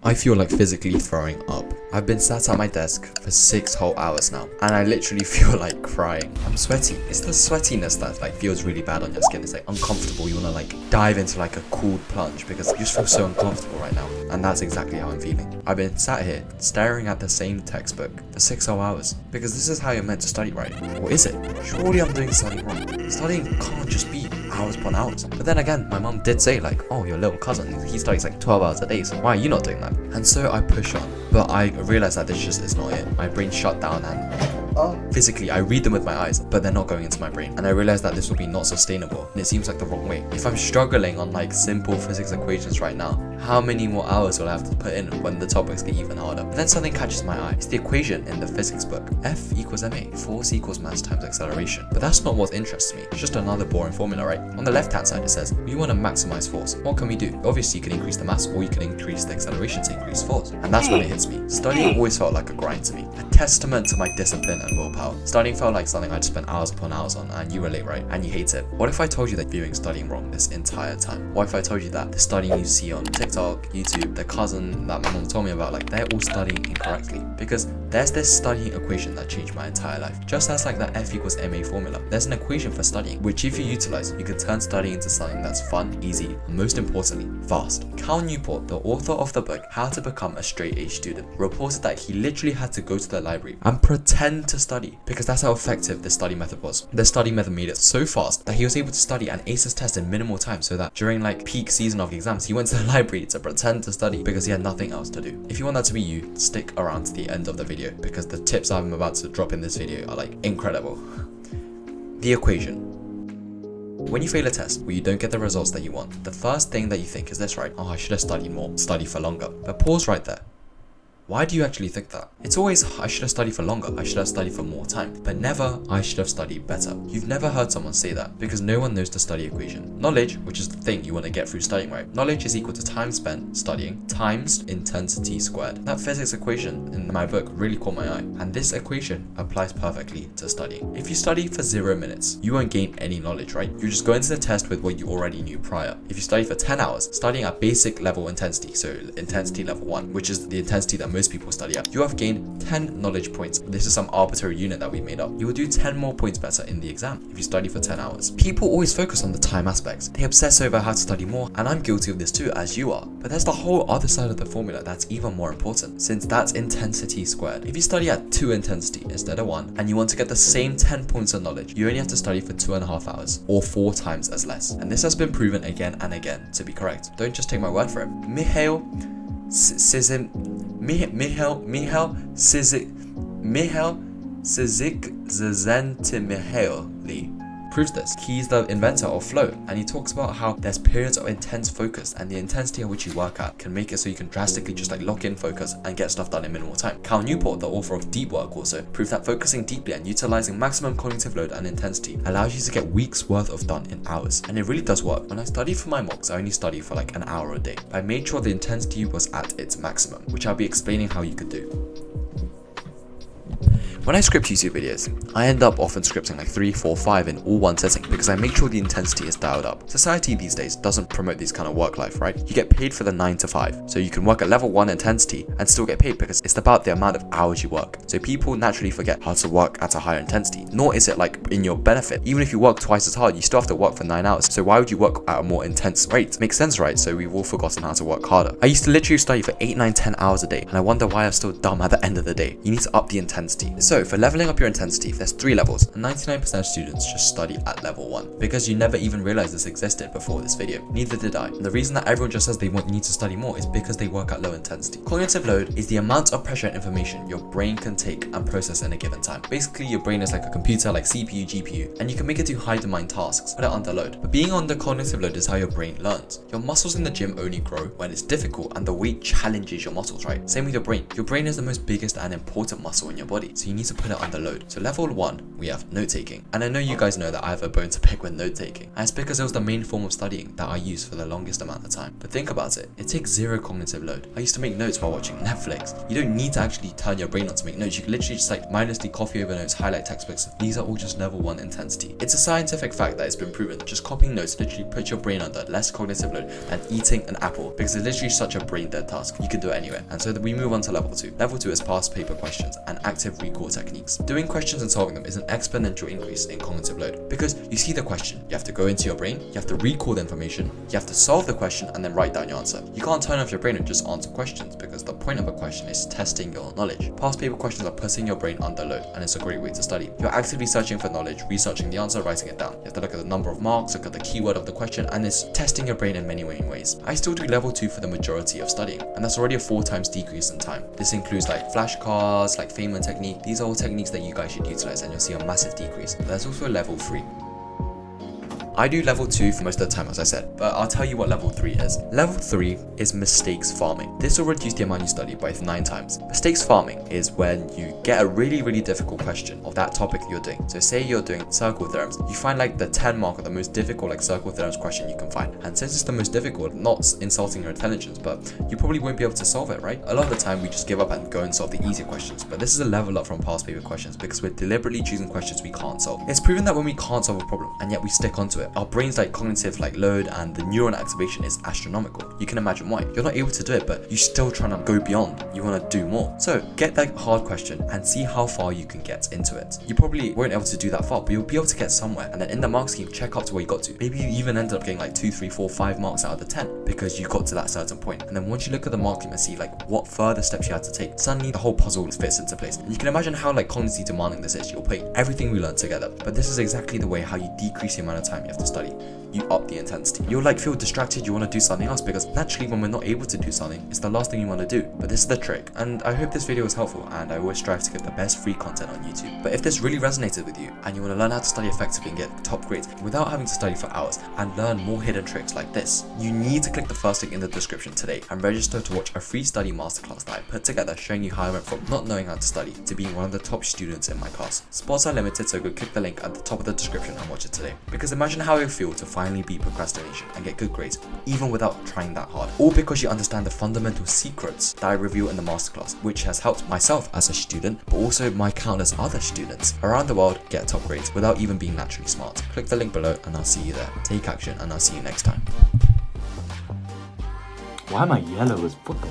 I feel like physically throwing up. I've been sat at my desk for 6 whole hours now, and I literally feel like crying. I'm sweaty. It's the sweatiness that like feels really bad on your skin. It's like uncomfortable. You wanna like dive into like a cold plunge because you just feel so uncomfortable right now. And that's exactly how I'm feeling. I've been sat here staring at the same textbook for 6 whole hours because this is how you're meant to study, right? Or is it? Surely I'm doing something wrong. Studying can't just be hours upon hours. But then again, my mom did say like, oh, your little cousin, he studies like 12 hours a day, so why are you not doing that? And so I push on, but I realized that this just is not it. My brain shut down and physically I read them with my eyes, but they're not going into my brain. And I realized that this will be not sustainable, and it seems like the wrong way. If I'm struggling on like simple physics equations right now, how many more hours will I have to put in when the topics get even harder? But then something catches my eye. It's the equation in the physics book. F equals ma, force equals mass times acceleration. But that's not what interests me. It's just another boring formula, right? On the left hand side it says, we want to maximize force. What can we do? Obviously you can increase the mass, or you can increase the acceleration to increase force. And that's when it hits me. Studying always felt like a grind to me. A testament to my discipline and willpower. Studying felt like something I'd spent hours upon hours on, and you relate, right? And you hate it. What if I told you that viewing studying wrong this entire time? What if I told you that the studying you see on TikTok, YouTube, the cousin that my mom told me about, like they're all studying incorrectly? Because there's this studying equation that changed my entire life. Just as like that F equals ma formula, there's an equation for studying, which if you utilize, you can turn studying into something that's fun, easy, and most importantly, fast. Cal Newport, the author of the book How to Become a Straight A Student, reported that he literally had to go to the library and pretend to study because that's how effective the study method was. The study method made it so fast that he was able to study and ace his test in minimal time, so that during like peak season of exams, he went to the library to pretend to study because he had nothing else to do. If you want that to be you, stick around to the end of the video because the tips I'm about to drop in this video are like incredible. The equation. When you fail a test where you don't get the results that you want, the first thing that you think is this, right? Oh, I should have studied more, study for longer. But pause right there. Why do you actually think that? It's always, I should have studied for longer, I should have studied for more time, but never, I should have studied better. You've never heard someone say that because no one knows the study equation. Knowledge, which is the thing you want to get through studying, right? Knowledge is equal to time spent studying times intensity squared. That physics equation in my book really caught my eye, and this equation applies perfectly to studying. If you study for 0 minutes, you won't gain any knowledge, right? You just go into the test with what you already knew prior. If you study for 10 hours, studying at basic level intensity, so intensity level 1, which is the intensity that most people study at, you have gained 10 knowledge points. This is some arbitrary unit that we made up. You will do 10 more points better in the exam if you study for 10 hours. People always focus on the time aspects. They obsess over how to study more, and I'm guilty of this too, as you are. But there's the whole other side of the formula that's even more important, since that's intensity squared. If you study at 2 intensity instead of 1, and you want to get the same 10 points of knowledge, you only have to study for 2.5 hours, or 4 times as less. And this has been proven again and again to be correct. Don't just take my word for it. Mihail Csikszentmihalyi proves this. He's the inventor of flow, and he talks about how there's periods of intense focus, and the intensity at which you work at can make it so you can drastically just like lock in focus and get stuff done in minimal time. Cal Newport, the author of Deep Work, also proved that focusing deeply and utilizing maximum cognitive load and intensity allows you to get weeks worth of done in hours. And it really does work. When I studied for my mocks, I only studied for like an hour a day. I made sure the intensity was at its maximum, which I'll be explaining how you could do. When I script YouTube videos, I end up often scripting like 3, 4, 5 in all one sitting because I make sure the intensity is dialed up. Society these days doesn't promote this kind of work life, right? You get paid for the 9 to 5, so you can work at level 1 intensity and still get paid because it's about the amount of hours you work. So people naturally forget how to work at a higher intensity, nor is it like in your benefit. Even if you work twice as hard, you still have to work for 9 hours. So why would you work at a more intense rate? Makes sense, right? So we've all forgotten how to work harder. I used to literally study for 8, 9, 10 hours a day, and I wonder why I'm still dumb at the end of the day. You need to up the intensity. So for leveling up your intensity, there's 3 levels, and 99% of students just study at level 1 because you never even realized this existed before this video. Neither did I. And the reason that everyone just says they need to study more is because they work at low intensity. Cognitive load is the amount of pressure and information your brain can take and process in a given time. Basically, your brain is like a computer, like CPU, GPU, and you can make it do high demand tasks, put it under load. But being under cognitive load is how your brain learns. Your muscles in the gym only grow when it's difficult and the weight challenges your muscles, right? Same with your brain. Your brain is the most biggest and important muscle in your body, so you need to put it under load. So level 1, we have note taking. And I know you guys know that I have a bone to pick with note taking. And it's because it was the main form of studying that I used for the longest amount of time. But think about it takes zero cognitive load. I used to make notes while watching Netflix. You don't need to actually turn your brain on to make notes. You can literally just like mindlessly copy over notes, highlight textbooks. These are all just level 1 intensity. It's a scientific fact that it's been proven. Just copying notes literally puts your brain under less cognitive load than eating an apple, because it's literally such a brain dead task. You can do it anywhere. And so we move on to level 2. Level 2 is past paper questions and active recall techniques. Doing questions and solving them is an exponential increase in cognitive load, because you see the question, you have to go into your brain, you have to recall the information, you have to solve the question and then write down your answer. You can't turn off your brain and just answer questions, because the point of a question is testing your knowledge. Past paper questions are putting your brain under load, and it's a great way to study. You're actively searching for knowledge, researching the answer, writing it down. You have to look at the number of marks, look at the keyword of the question, and it's testing your brain in many ways. I still do level 2 for the majority of studying, and that's already a 4 times decrease in time. This includes like flashcards, like Feynman technique. These are all techniques that you guys should utilize, and you'll see a massive decrease. But there's also a level 3. I do level 2 for most of the time, as I said, but I'll tell you what level 3 is. Level 3 is mistakes farming. This will reduce the amount you study by 9 times. Mistakes farming is when you get a really difficult question of that topic that you're doing. So say you're doing circle theorems, you find like the 10 mark or the most difficult like circle theorems question you can find. And since it's the most difficult, not insulting your intelligence, but you probably won't be able to solve it, right? A lot of the time we just give up and go and solve the easier questions. But this is a level up from past paper questions, because we're deliberately choosing questions we can't solve. It's proven that when we can't solve a problem and yet we stick onto it, our brain's like cognitive like load and the neuron activation is astronomical. You can imagine why. You're not able to do it, but you're still trying to go beyond. You want to do more. So get that hard question and see how far you can get into it. You probably won't be able to do that far, but you'll be able to get somewhere. And then in the mark scheme, check up to where you got to. Maybe you even ended up getting like 2, 3, 4, 5 marks out of the 10 because you got to that certain point. And then once you look at the mark scheme and see like what further steps you had to take, suddenly the whole puzzle fits into place. And you can imagine how like cognitively demanding this is. You're putting everything we learned together. But this is exactly the way how you decrease the amount of time you have to study. You up the intensity. You'll like feel distracted, you want to do something else, because naturally when we're not able to do something, it's the last thing you want to do. But this is the trick, and I hope this video was helpful, and I always strive to get the best free content on YouTube. But if this really resonated with you and you want to learn how to study effectively and get top grades without having to study for hours and learn more hidden tricks like this, you need to click the first link in the description today and register to watch a free study masterclass that I put together, showing you how I went from not knowing how to study to being one of the top students in my class. Spots are limited, so go click the link at the top of the description and watch it today. Because imagine how it would feel to finally beat procrastination and get good grades, even without trying that hard. All because you understand the fundamental secrets that I reveal in the masterclass, which has helped myself as a student, but also my countless other students around the world get top grades without even being naturally smart. Click the link below and I'll see you there. Take action and I'll see you next time. Why am I yellow as what the